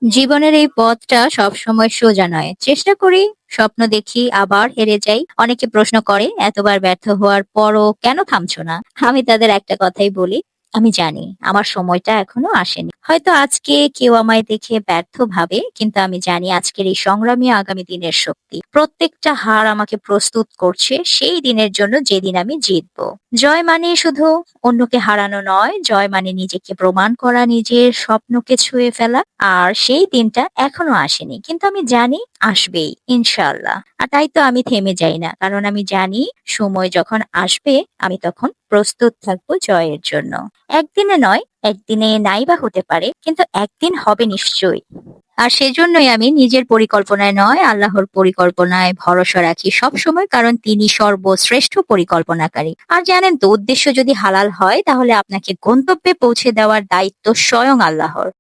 জীবনের এই পথটা সবসময় সোজা নয়। চেষ্টা করি, স্বপ্ন দেখি, আবার হেরে যাই। অনেকে প্রশ্ন করে, "এতবার ব্যর্থ হওয়ার পরও কেন থামছো না?" আমি তাদের একটা কথাই বলি, "আমি জানি আমার সময়টা এখনো আসেনি। হয়তো আজকে কেউ আমায় দেখে ব্যর্থ ভাবে, কিন্তু আমি জানি আজকের এই সংগ্রামই আগামী দিনের শক্তি। প্রত্যেকটা হার আমাকে প্রস্তুত করছে সেই দিনের জন্য যেদিন আমি জিতবো।" জয় মানে শুধু অন্যকে হারানো নয়, জয় মানে নিজেকে প্রমাণ করা, নিজের স্বপ্নকে ছুঁয়ে ফেলা। আর সেই দিনটা এখনো আসেনি। কিন্তু আমি জানি আসবেই ইনশাআল্লাহ। আর তাই তো আমি থেমে যাই না। কারণ আমি জানি সময় যখন আসবে আমি তখন প্রস্তুত থাকবো জয়ের জন্য। একদিনে নয়, একদিনে নাইবা হতে পারে, কিন্তু একদিন হবে নিশ্চয়ই। আর সেজন্যই আমি নিজের পরিকল্পনায় নয়, আল্লাহর পরিকল্পনায় ভরসা রাখি সবসময়, কারণ তিনি সর্বশ্রেষ্ঠ পরিকল্পনাকারী। আর জানেন তো, উদ্দেশ্য যদি হালাল হয় তাহলে আপনাকে গন্তব্যে পৌঁছে দেওয়ার দায়িত্ব স্বয়ং আল্লাহর।